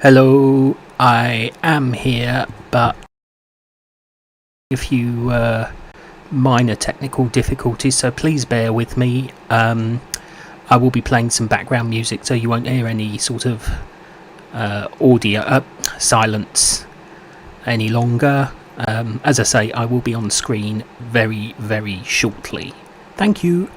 Hello, I am here, but a few minor technical difficulties, so please bear with me. I will be playing some background music, so you won't hear any sort of audio silence any longer. As I say, I will be on screen very, very shortly. Thank you.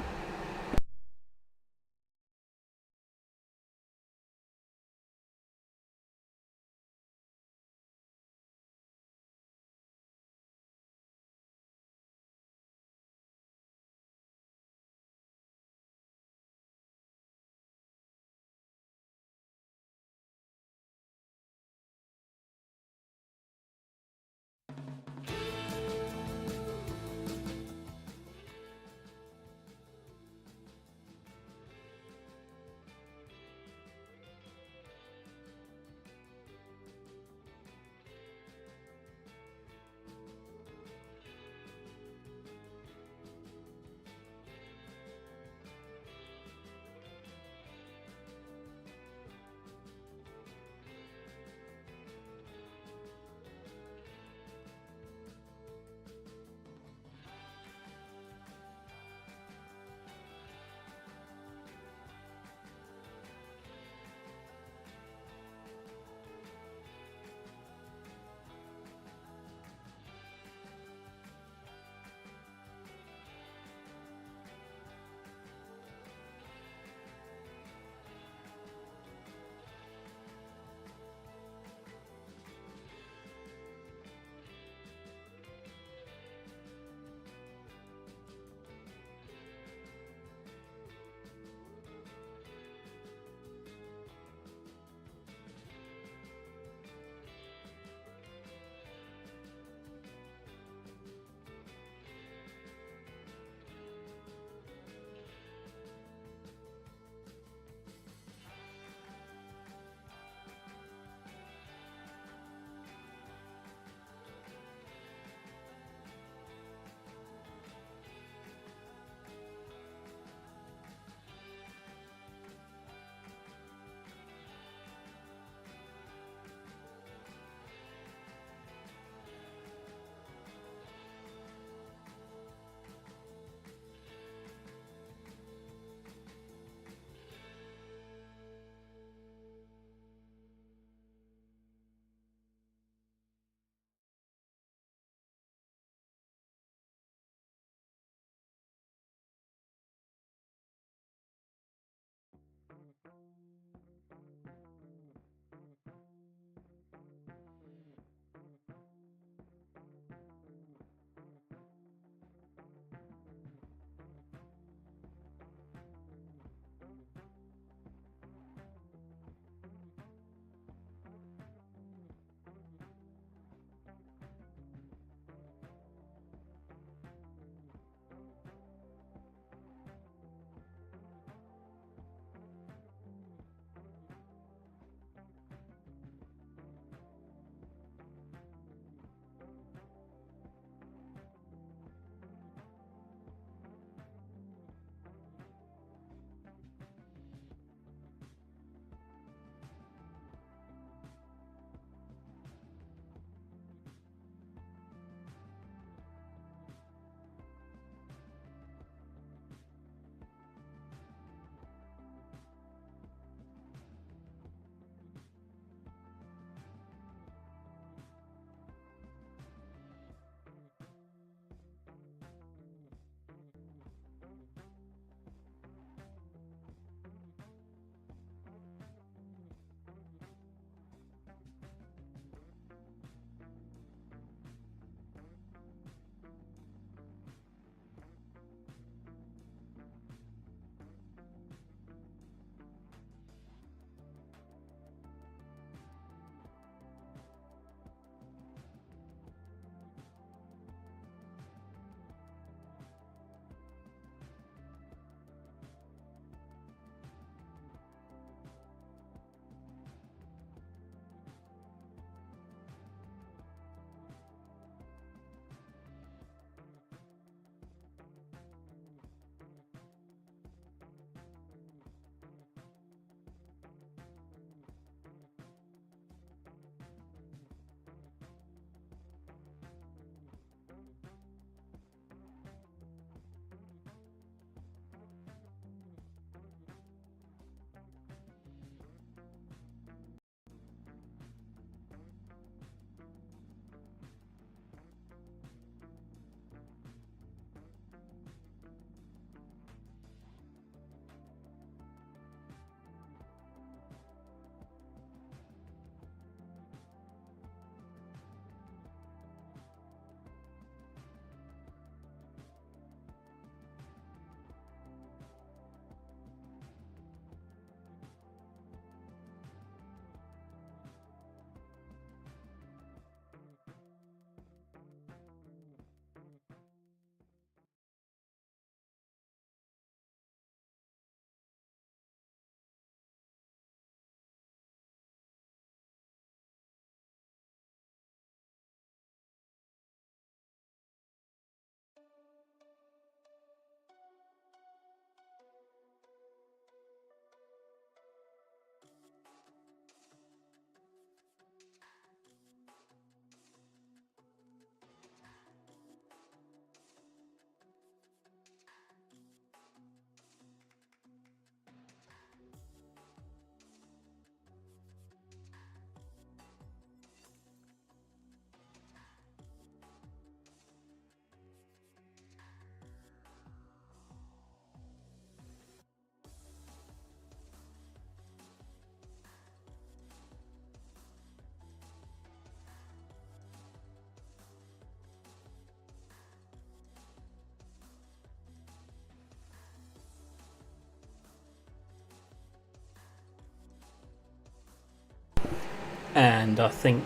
And I think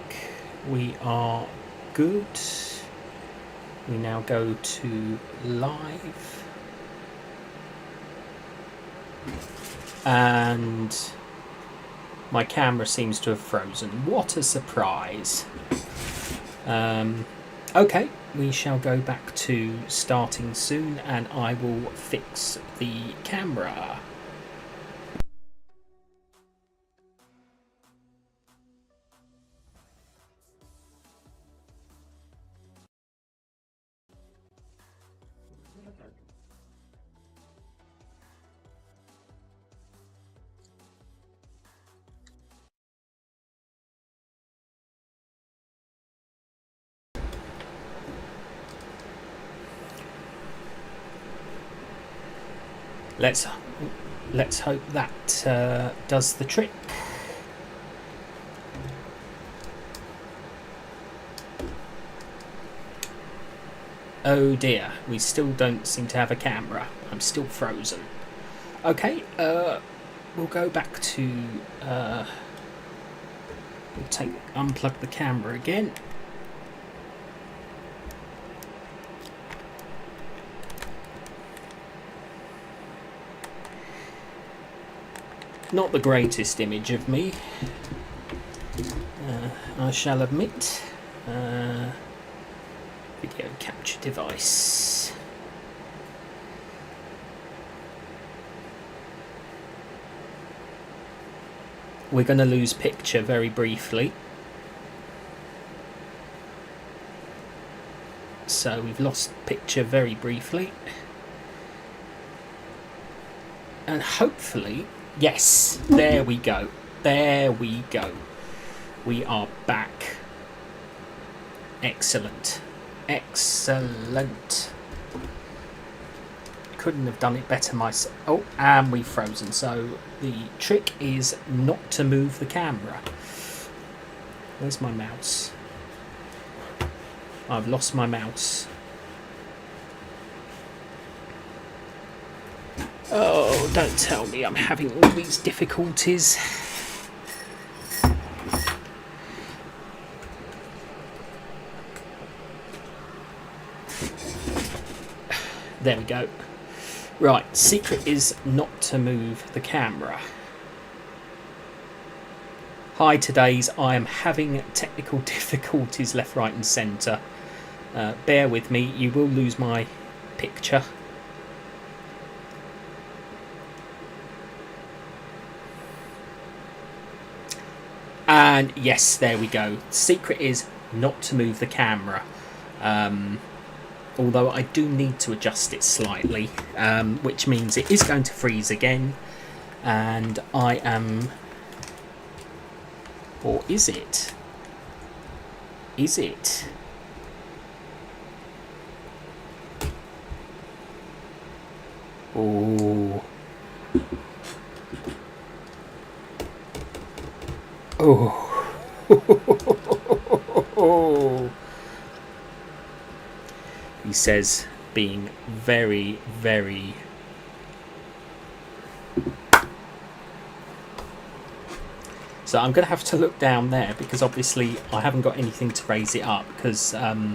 we are good. We now go to live. And my camera seems to have frozen. What a surprise. Okay, we shall go back to starting soon and I will fix the camera. Let's hope that does the trick. Oh dear, we still don't seem to have a camera. I'm still frozen. Okay, we'll go back to we'll unplug the camera again. Not the greatest image of me, I shall admit. Video capture device. We're going to lose picture very briefly. So we've lost picture very briefly. And hopefully, yes, there we go. There we go. We are back. Excellent. Excellent. Couldn't have done it better myself. Oh, and we've frozen. So the trick is not to move the camera. Where's my mouse? I've lost my mouse. Oh, don't tell me I'm having all these difficulties. There we go. Right, secret is not to move the camera. Hi today's, I am having technical difficulties left, right and centre. Bear with me, you will lose my picture. And yes, there we go. Secret is not to move the camera. Although I do need to adjust it slightly, which means it is going to freeze again. And I am... Or is it? Is it? Oh. Oh. He says, being very, very... So I'm going to have to look down there because obviously I haven't got anything to raise it up because I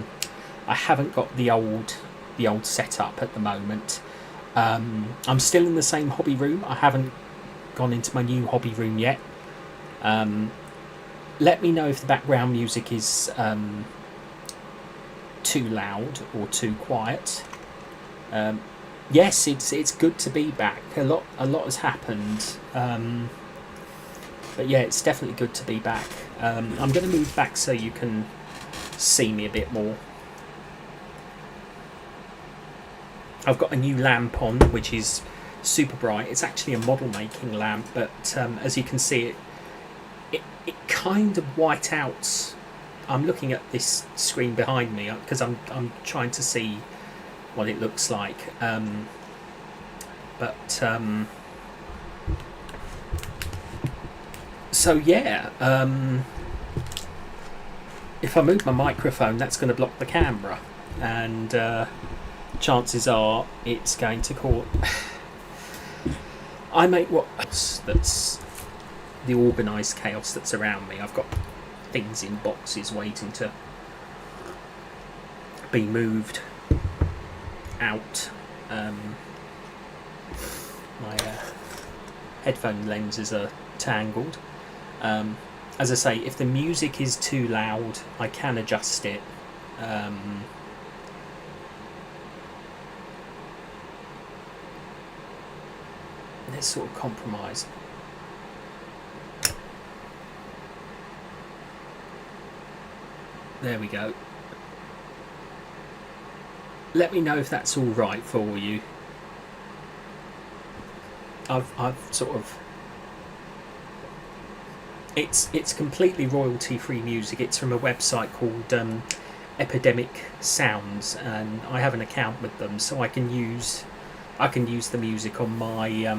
haven't got the old setup at the moment. I'm still in the same hobby room. I haven't gone into my new hobby room yet. Let me know if the background music is too loud or too quiet. Yes, it's good to be back. A lot has happened. But yeah, it's definitely good to be back. I'm going to move back so you can see me a bit more. I've got a new lamp on, which is super bright. It's actually a model making lamp, but as you can see, it kind of white outs. I'm looking at this screen behind me because I'm trying to see what it looks like. So yeah, if I move my microphone, that's going to block the camera, and chances are it's going to cause... I make what... That's the organised chaos that's around me. I've got things in boxes waiting to be moved out. My headphone lenses are tangled. As I say, if the music is too loud, I can adjust it. Let's sort of compromise. There we go. Let me know if that's all right for you. I've sort of, it's completely royalty free music. It's from a website called Epidemic Sounds, and I have an account with them, so I can use the music on my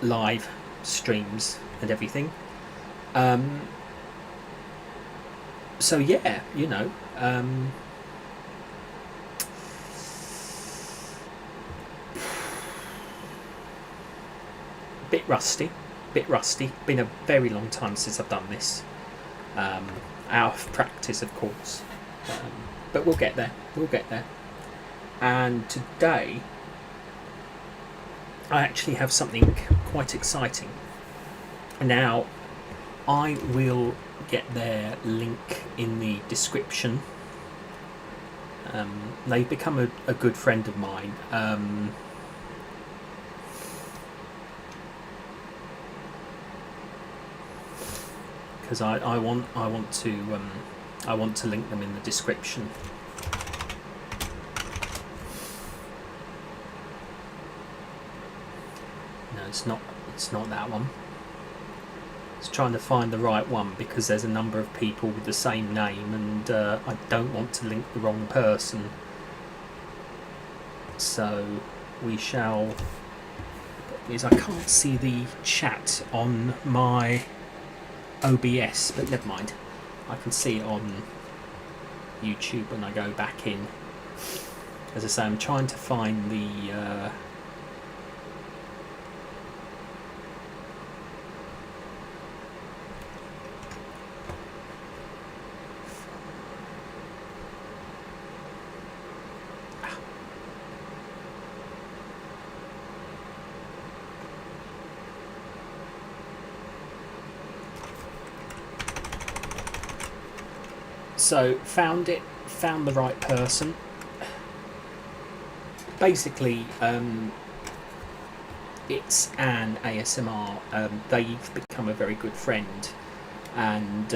live streams and everything. So yeah, you know, bit rusty. Been a very long time since I've done this. Out of practice, of course, but we'll get there. And today, I actually have something quite exciting. Now, I will get their link in the description. They've become a good friend of mine. Because I want to link them in the description. No, it's not that one. It's trying to find the right one because there's a number of people with the same name, and I don't want to link the wrong person. So we shall. I can't see the chat on my OBS, but never mind. I can see it on YouTube when I go back in. As I say, I'm trying to find the so found the right person. Basically, it's an ASMR. They've become a very good friend, and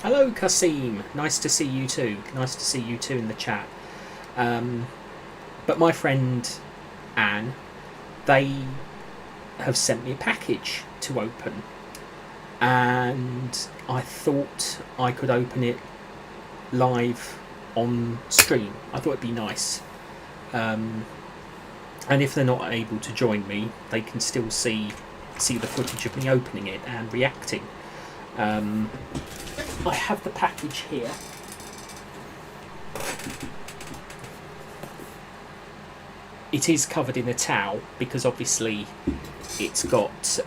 hello Kasim, nice to see you too. Nice to see you too in the chat. But my friend Anne, they have sent me a package to open, and I thought I could open it live on stream. I thought it'd be nice, and if they're not able to join me, they can still see the footage of me opening it and reacting. I have the package here. It is covered in a towel because obviously it's got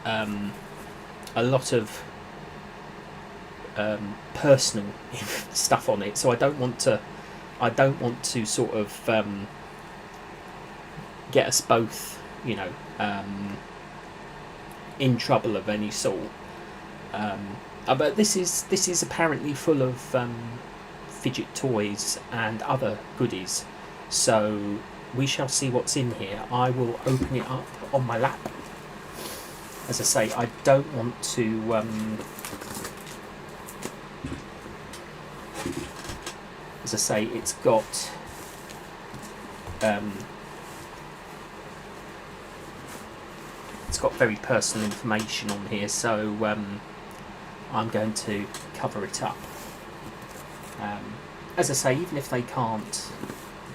a lot of personal stuff on it, so I don't want to sort of get us both, you know, in trouble of any sort. But this is apparently full of fidget toys and other goodies, so we shall see what's in here. I will open it up on my lap. As I say, I don't want to as I say, it's got very personal information on here, so I'm going to cover it up. As I say, even if they can't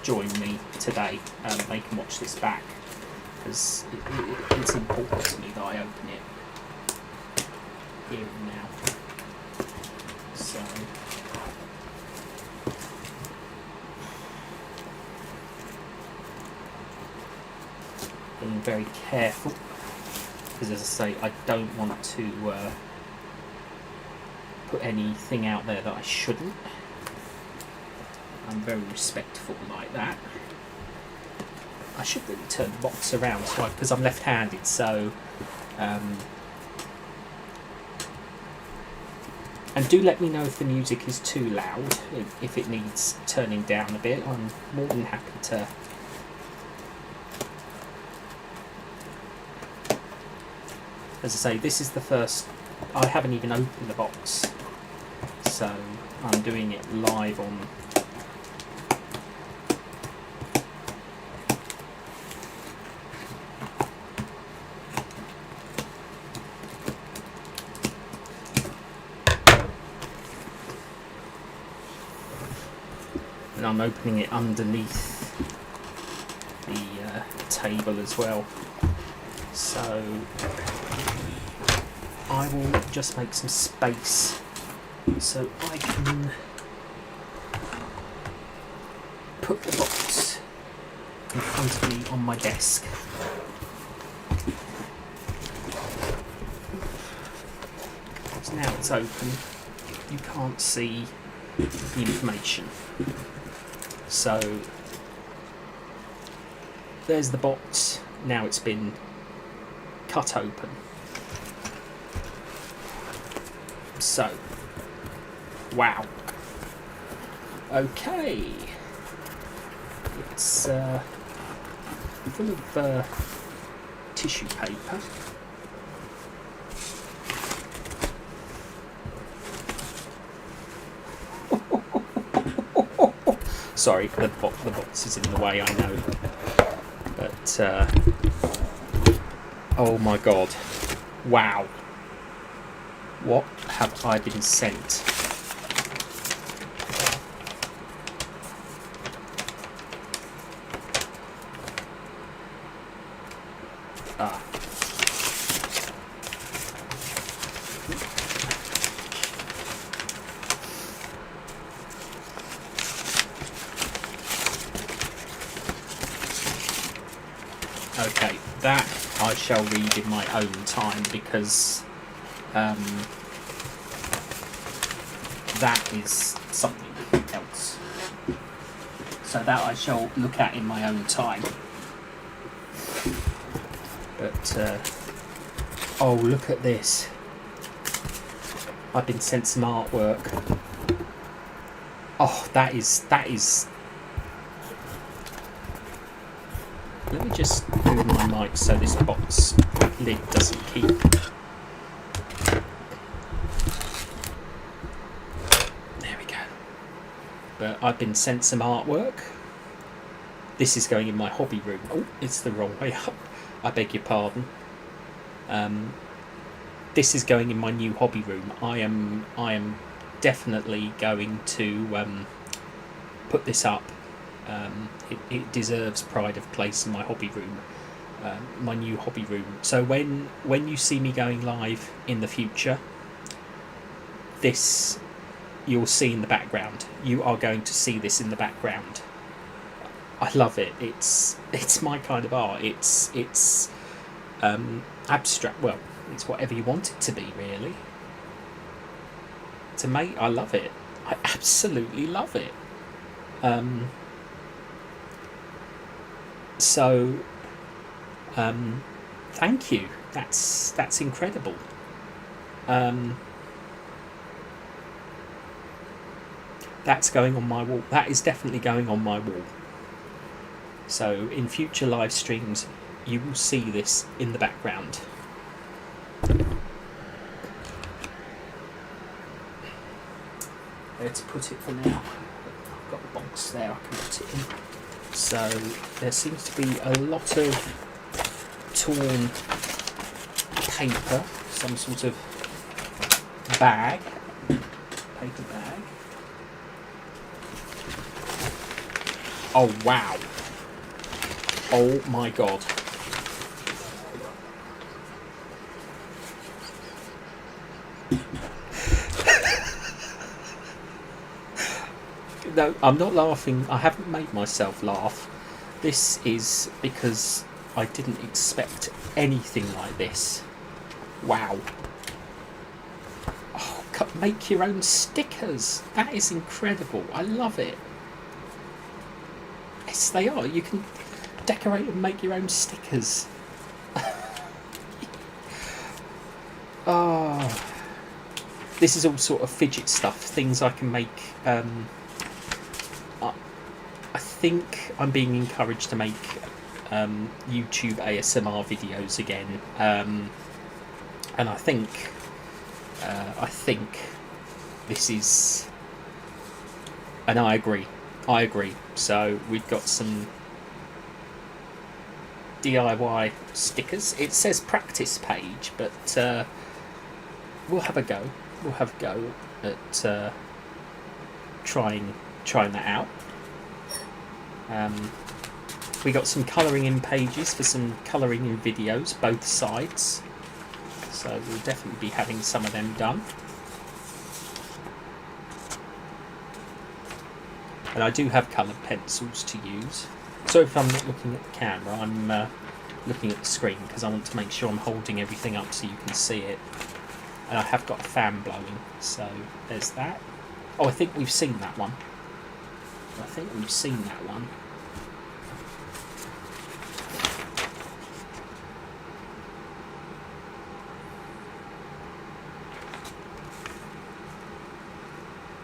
join me today, they can watch this back, because it's important to me that I open it here and now. So being very careful. because as I say, I don't want to put anything out there that I shouldn't. I'm very respectful like that. I should really turn the box around because I'm left-handed, so and do let me know if the music is too loud, if it needs turning down a bit. I'm more than happy to as I say, this is the first, I haven't even opened the box, so I'm doing it live on and I'm opening it underneath the table as well. So I will just make some space so I can put the box in front of me on my desk. So now it's open, you can't see the information. So there's the box, now it's been cut open. So, wow. Okay. It's full of tissue paper. Sorry, the box is in the way, I know. But, oh my god. Wow. What have I been sent? Ah. Okay, that I shall read in my own time because that is something else. So that I shall look at in my own time. But, oh, look at this. I've been sent some artwork. Oh, that is... Let me just move my mic so this box lid doesn't keep... There we go. But I've been sent some artwork. This is going in my hobby room. Oh, it's the wrong way up. I beg your pardon. This is going in my new hobby room. I am definitely going to put this up. It deserves pride of place in my hobby room, my new hobby room. So when you see me going live in the future, this you'll see in the background. You are going to see this in the background. I love it. It's my kind of art. It's abstract. Well, it's whatever you want it to be, really. To me, I love it. I absolutely love it. So, thank you. That's incredible. That's going on my wall. That is definitely going on my wall. So in future live streams, you will see this in the background. Where to put it for now? I've got the box there, I can put it in. So there seems to be a lot of torn paper, some sort of bag, paper bag. Oh wow. Oh my god. No, I'm not laughing. I haven't made myself laugh. This is because I didn't expect anything like this. Wow. Oh, make your own stickers. That is incredible. I love it. Yes, they are. You can decorate and make your own stickers. Oh, this is all sort of fidget stuff, things I can make. I think I'm being encouraged to make YouTube ASMR videos again, and I think this is, and I agree. So we've got some DIY stickers. It says practice page, but we'll have a go. We'll have a go at trying that out. We got some colouring in pages for some colouring in videos, both sides. So we'll definitely be having some of them done. And I do have coloured pencils to use. So if I'm not looking at the camera, I'm looking at the screen because I want to make sure I'm holding everything up so you can see it. And I have got a fan blowing, so there's that. Oh, I think we've seen that one.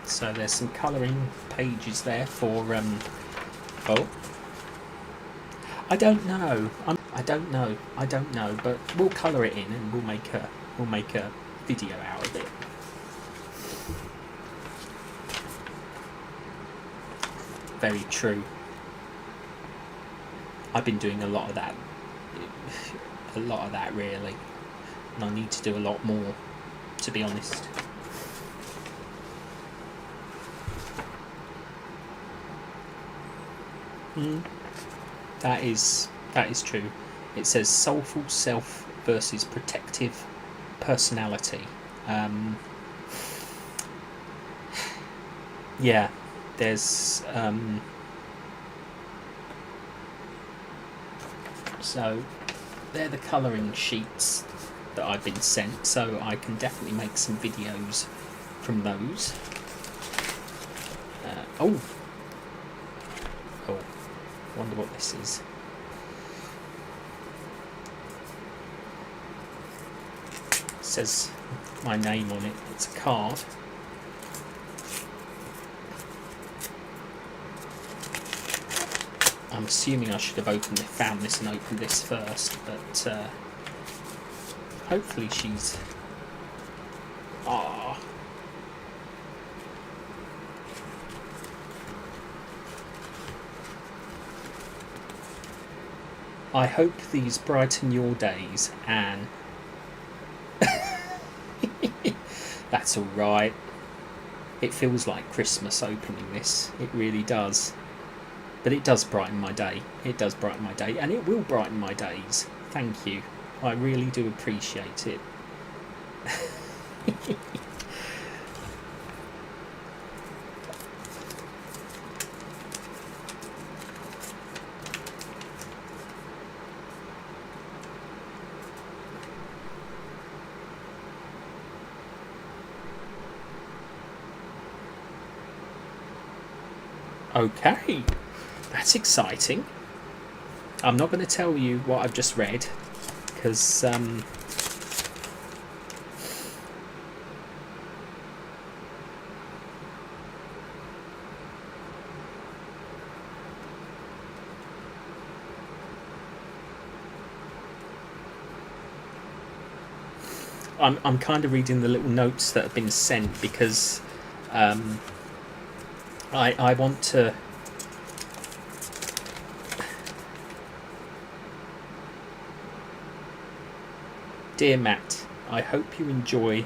So there's some colouring pages there for oh, I don't know, but we'll colour it in and we'll make a video out of it. Very true. I've been doing a lot of that really, and I need to do a lot more, to be honest. That is true. It says soulful self versus protective personality. Yeah, there's so they're the colouring sheets that I've been sent, so I can definitely make some videos from those. Oh, wonder what this is. It says my name on it. It's a card. I'm assuming I should have found this and opened this first, but hopefully she's... Ah. I hope these brighten your days, Anne. That's alright. It feels like Christmas opening this. It really does. But it does brighten my day. It does brighten my day, and it will brighten my days. Thank you. I really do appreciate it. Okay, that's exciting. I'm not going to tell you what I've just read, because I'm kind of reading the little notes that have been sent, because I want to... Dear Matt, I hope you enjoy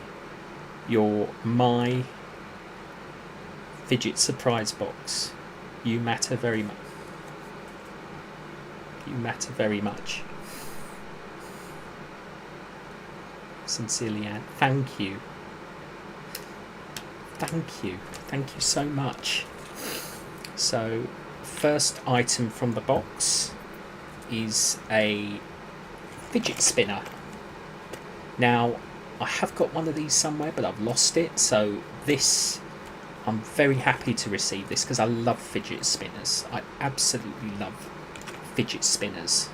your My Fidget Surprise Box. You matter very much. You matter very much. Sincerely, Anne. Thank you. Thank you. Thank you so much. So, first item from the box is a fidget spinner. Now, I have got one of these somewhere, but I've lost it. So this, I'm very happy to receive this because I love fidget spinners. I absolutely love fidget spinners.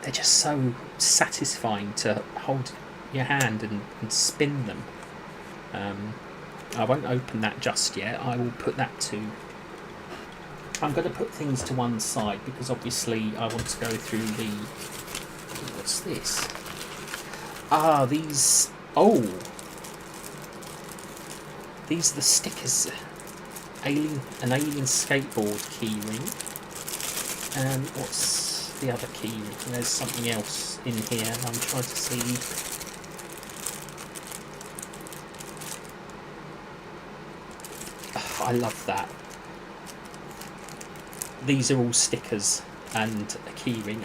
They're just so satisfying to hold your hand and spin them. I won't open that just yet. I will put that to... I'm going to put things to one side because obviously I want to go through the... What's this? Ah, these... Oh! These are the stickers. An alien skateboard keyring. And what's the other keyring? There's something else in here. I'm trying to see... I love that. These are all stickers and a keyring.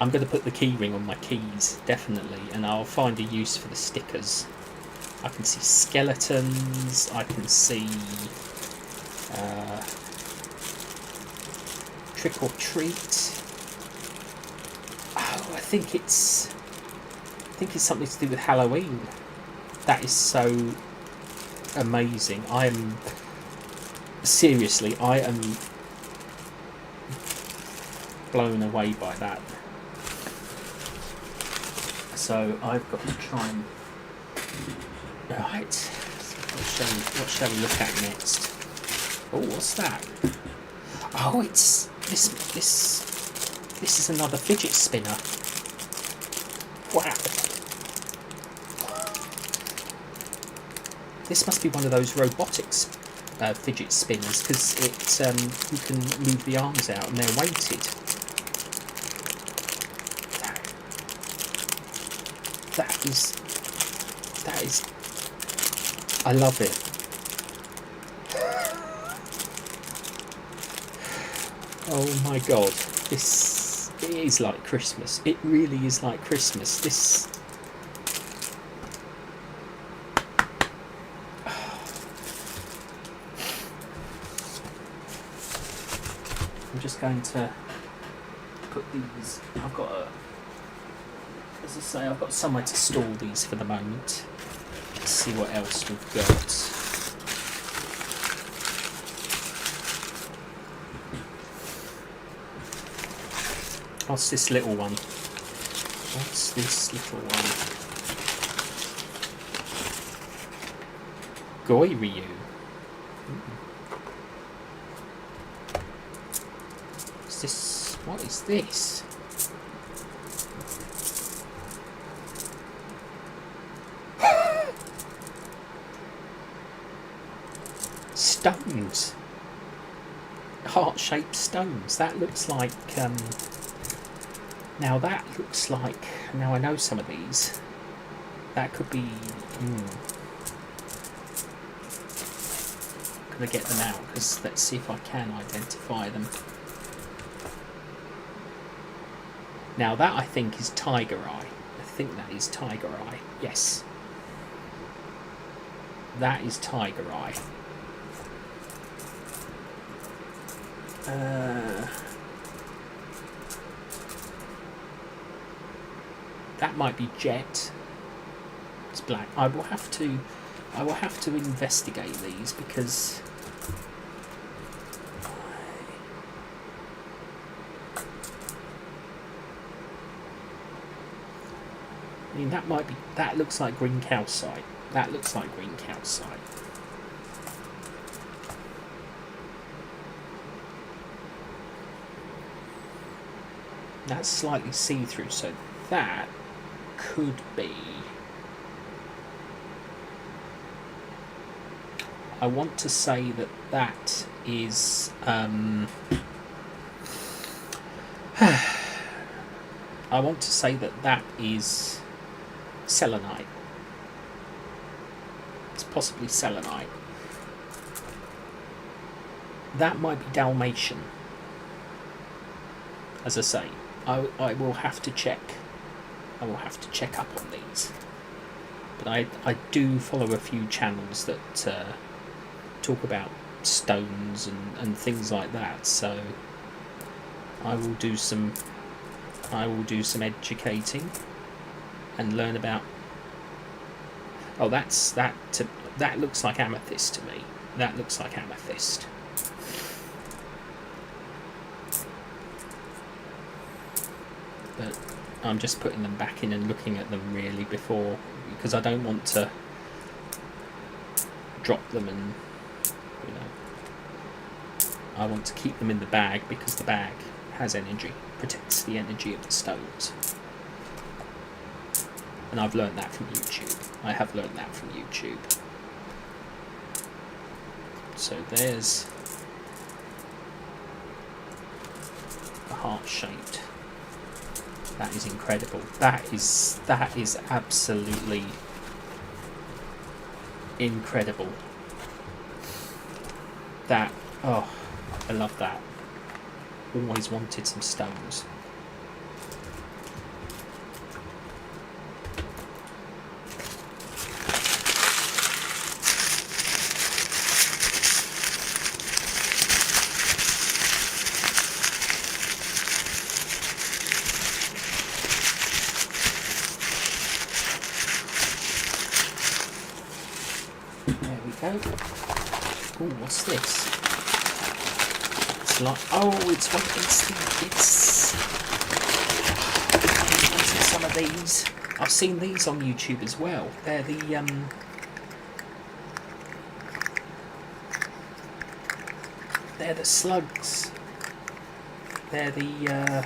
I'm going to put the keyring on my keys, definitely, and I'll find a use for the stickers. I can see skeletons, I can see trick or treat. Oh, I think it's something to do with Halloween. That is so amazing. I am blown away by that. So I've got to try and... Right, what shall we look at next? Oh, what's that? Oh, it's this is another fidget spinner. Wow. This must be one of those robotics fidget spinners because you can move the arms out and they're weighted. That is. I love it. Oh my god, it is like Christmas. It really is like Christmas. This. I'm just going to put these. As I say, I've got somewhere to store these for the moment. Let's see what else we've got. What's this little one? What's this little one? Goiryu. What is this? Stones. Heart-shaped stones. That looks like... Now that looks like... Now I know some of these. That could be... Can I get them out? Because let's see if I can identify them. Now that I think is Tiger Eye. I think that is Tiger Eye. Yes. That is Tiger Eye. That might be Jet. It's black. I will have to investigate these because I mean that looks like green calcite. That looks like green calcite. That's slightly see-through, so that could be... I want to say that is... I want to say that is selenite. It's possibly selenite. That might be Dalmatian. As I say, I will have to check. I will have to check up on these. But I do follow a few channels that talk about stones and things like that. So I will do some I will do some educating and learn about. Oh, that looks like amethyst to me. That looks like amethyst. But I'm just putting them back in and looking at them really before, because I don't want to drop them, and you know, I want to keep them in the bag because the bag has energy, protects the energy of the stones. And I've learned that from YouTube. I have learned that from YouTube. So there's the heart-shaped. That is incredible. That is absolutely incredible. That, oh, I love that. Always wanted some stones. There we go. Oh, what's this? It's like, oh, it's I wanted some of these. I've seen these on YouTube as well. They're the slugs. They're the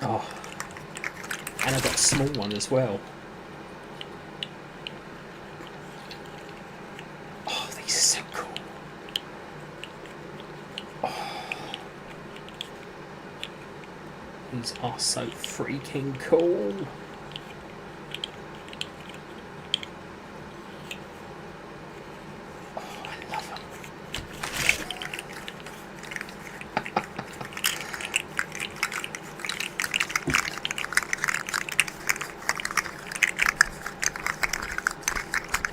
oh, and I've got a small one as well. Oh, these are so cool. Oh, these are so freaking cool. Oh, I love them.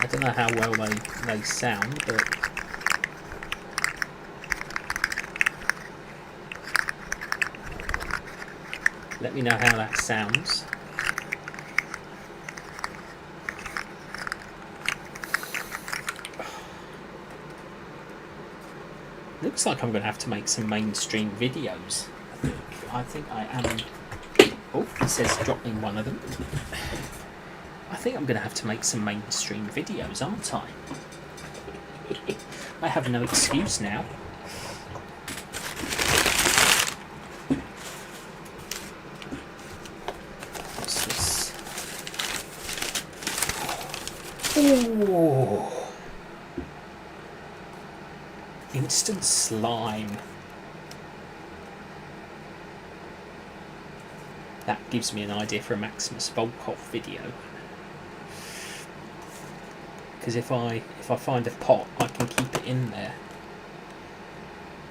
I don't know how well they sound, but let me know how that sounds. Looks like I'm going to have to make some mainstream videos. I think I am. Oh, it says dropping one of them. I think I'm going to have to make some mainstream videos, aren't I? I have no excuse now. What's this? Ooh. Instant slime. That gives me an idea for a Maximus Volkov video. Because if I find a pot, I can keep it in there.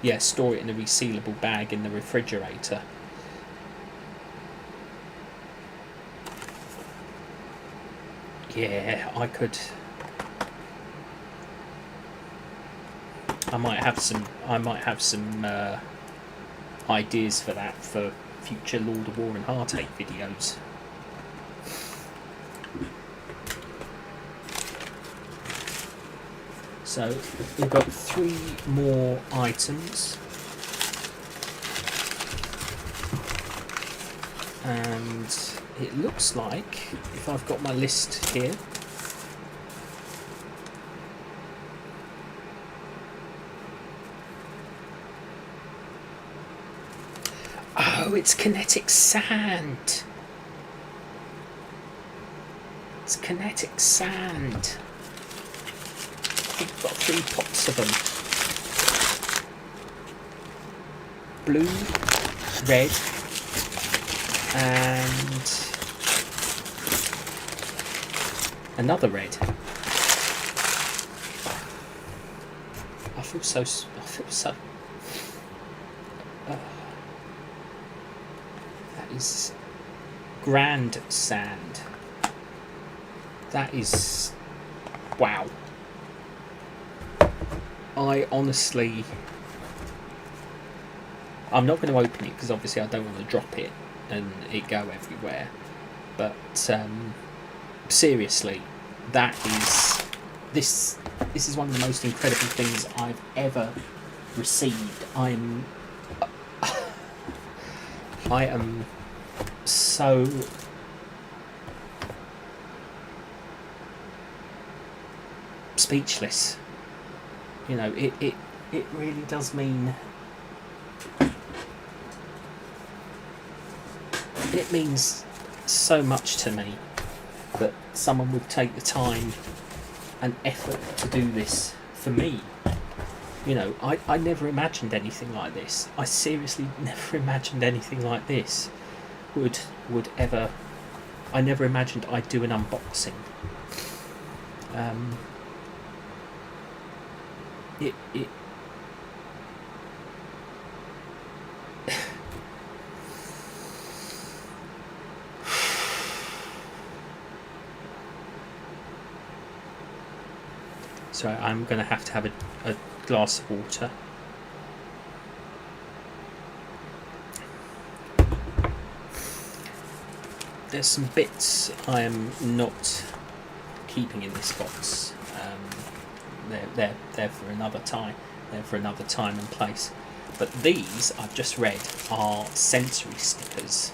Yeah, store it in a resealable bag in the refrigerator. Yeah, I could. I might have some ideas for that for future Lord of War and Heartache videos. So we've got 3 more items, and it looks like, if I've got my list here, oh, it's kinetic sand. It's kinetic sand. I've got 3 pots of them. Blue, red, and another red. I feel so. That is grand sand. That is wow. I honestly, I'm not going to open it because obviously I don't want to drop it and it go everywhere. But seriously, that is this. This is one of the most incredible things I've ever received. I am so speechless. You know, it really does mean, it means so much to me that someone would take the time and effort to do this for me. You know, I never imagined anything like this. I seriously never imagined anything like this would ever. I never imagined I'd do an unboxing. It so I'm going to have a glass of water. There's some bits I am not keeping in this box. They're for another time. They're for another time and place. But these, I've just read, are sensory stickers.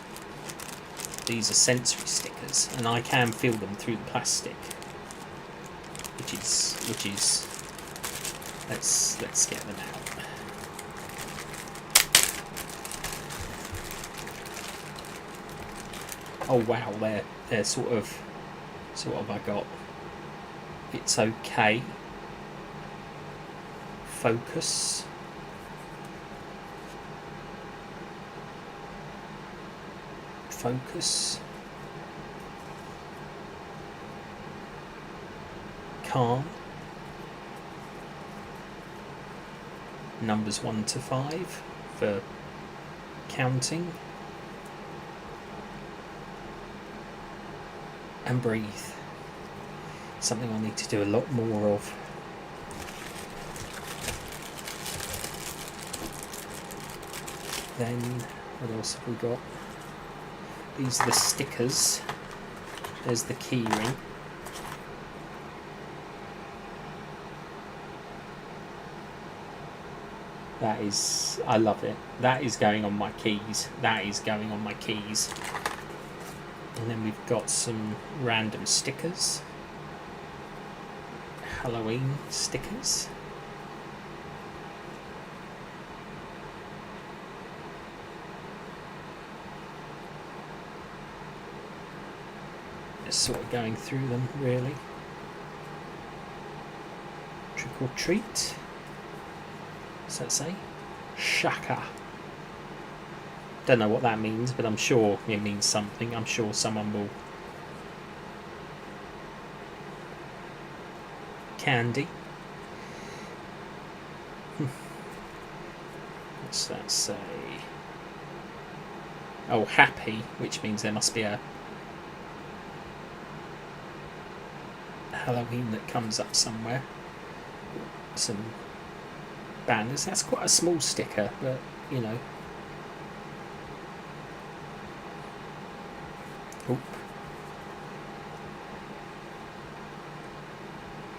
These are sensory stickers, and I can feel them through the plastic. Which is let's get them out. Oh wow, they're sort of I got it's okay. Focus. Calm. Numbers 1 to 5 for counting. And breathe. Something I need to do a lot more of. Then, what else have we got? These are the stickers. There's the key ring. That is, I love it. That is going on my keys. That is going on my keys. And then we've got some random stickers. Halloween stickers. Just sort of going through them, really. Trick or treat. What's that say? Shaka. Don't know what that means, but I'm sure it means something. I'm sure someone will. Candy. What's that say? Oh, happy, which means there must be a Halloween that comes up somewhere. Some banners. That's quite a small sticker, but you know. Oop.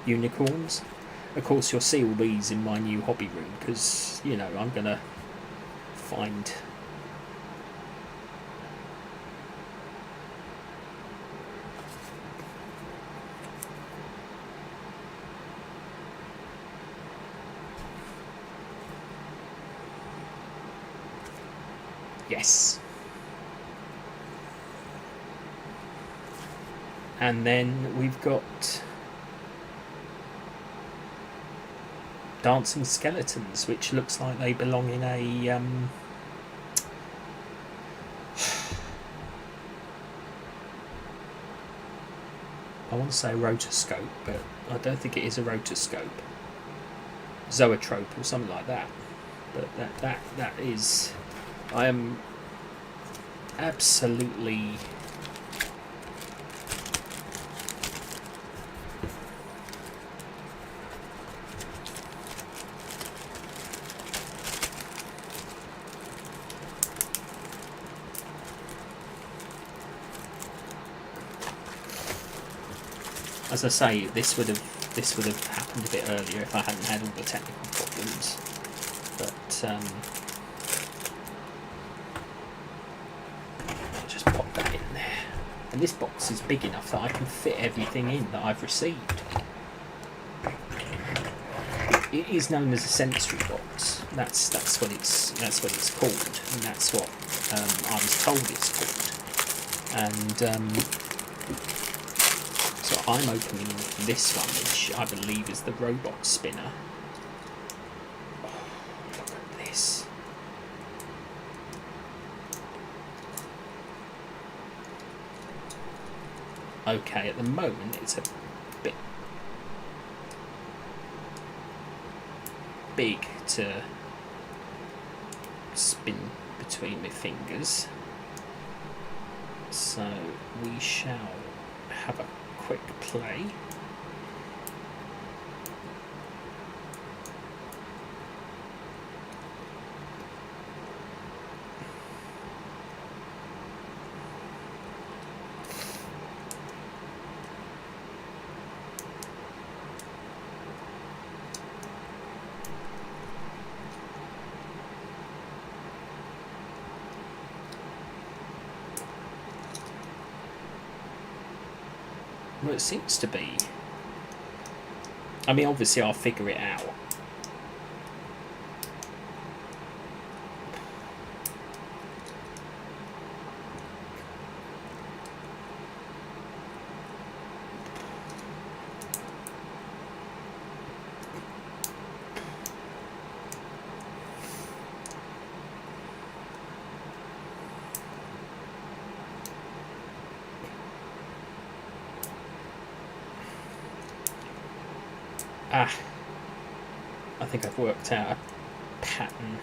Unicorns. Of course, you'll see all these in my new hobby room because, you know, I'm going to find yes. And then we've got dancing skeletons, which looks like they belong in a I want to say rotoscope, but I don't think it is a rotoscope. Zoetrope or something like that. But that is, I am absolutely As I say, this would have happened a bit earlier if I hadn't had all the technical problems. But I'll just pop that in there. And this box is big enough that I can fit everything in that I've received. It is known as a sensory box. That's what it's called, and that's what I was told it's called. And so I'm opening this one, which I believe is the robot spinner. Oh, look at this. Okay, at the moment it's a bit big to spin between my fingers, so we shall have a quick play. Well, it seems to be. I mean, obviously I'll figure it out. I think I've worked out a pattern.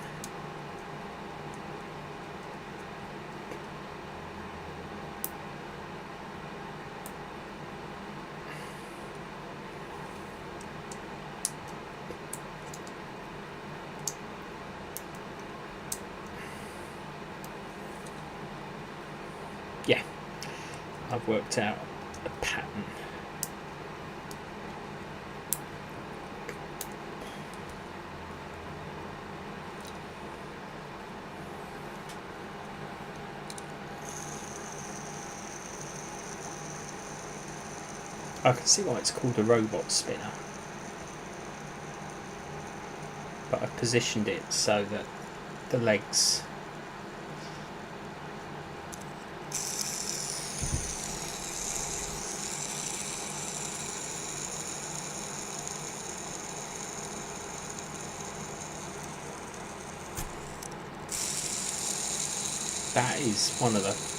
Yeah, I've worked out a pattern. I can see why it's called a robot spinner, but I've positioned it so that the legs that is one of the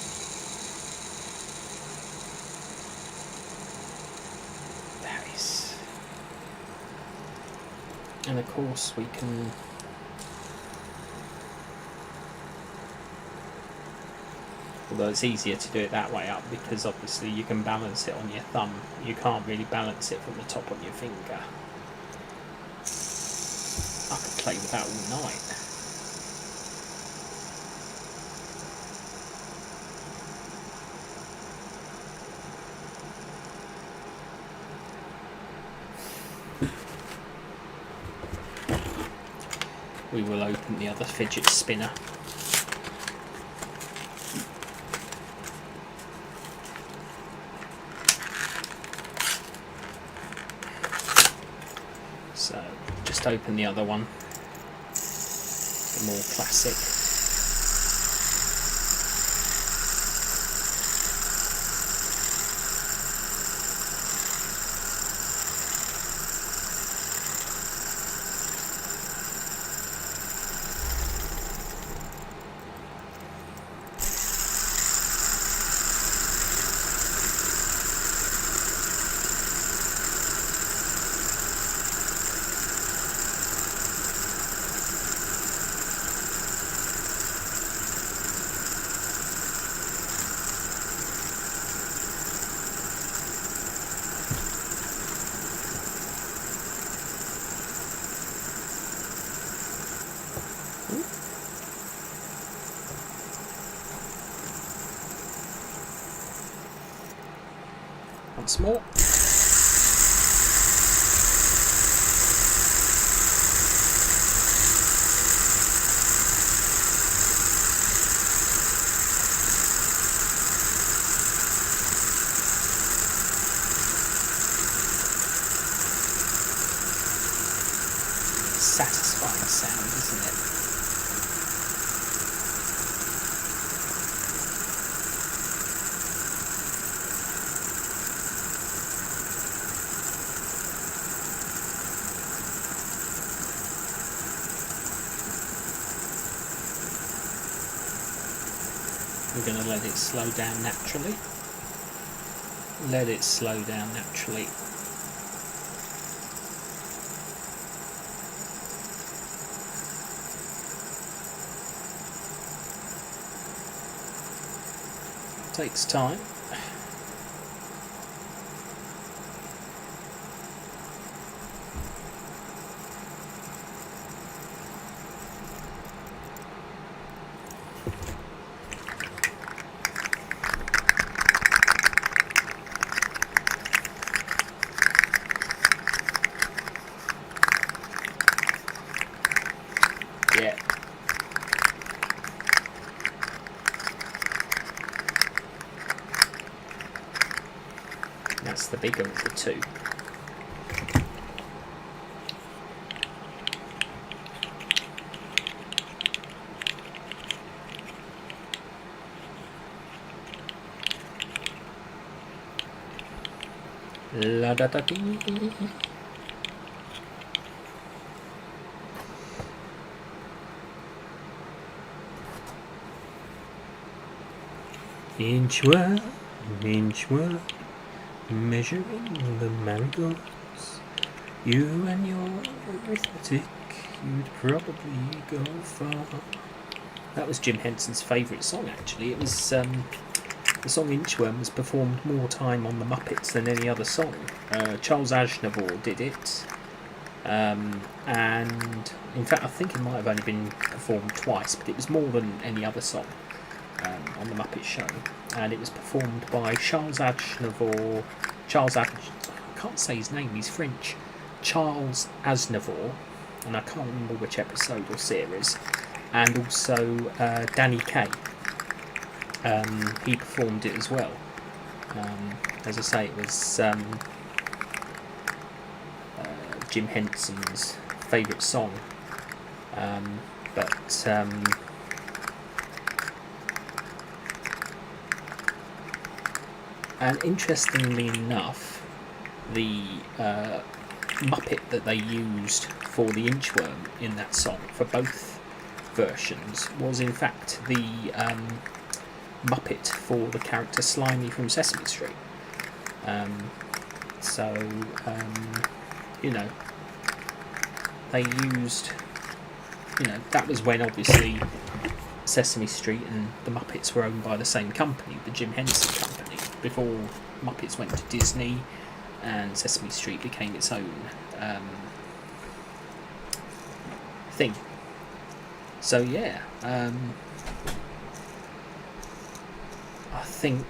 and of course we can although it's easier to do it that way up because obviously you can balance it on your thumb, you can't really balance it from the top on your finger. I could play with that all night. We will open the other fidget spinner. So just open the other one, the more classic. Once more. satisfying sound, isn't it? We're going to let it slow down naturally. Let it slow down naturally. Takes time. Yeah. That's the bigger of the two. La da da dee. Inchworm, measuring the marigolds. You and your arithmetic, you'd probably go far. That was Jim Henson's favourite song, actually. It was the song Inchworm was performed more time on the Muppets than any other song. Charles Aznavour did it, and in fact I think it might have only been performed twice, but it was more than any other song on the Muppet Show, and it was performed by I can't say his name, he's French, Charles Aznavour, and I can't remember which episode or series, and also Danny Kaye. He performed it as well. As I say, it was Jim Henson's favourite song, and interestingly enough, the Muppet that they used for the Inchworm in that song for both versions was in fact the Muppet for the character Slimy from Sesame Street. They used, that was when obviously Sesame Street and the Muppets were owned by the same company, the Jim Henson Company, before Muppets went to Disney and Sesame Street became its own thing. So yeah, I think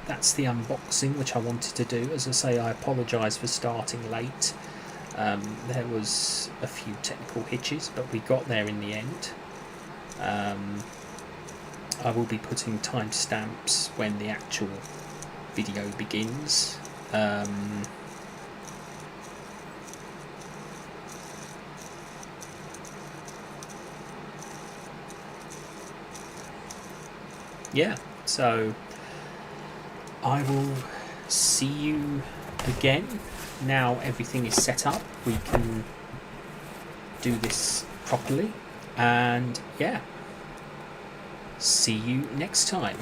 that's the unboxing which I wanted to do. As I say, I apologise for starting late. There was a few technical hitches, but we got there in the end. I will be putting timestamps when the actual video begins. Yeah, so I will see you again. Now everything is set up, we can do this properly, and yeah, see you next time.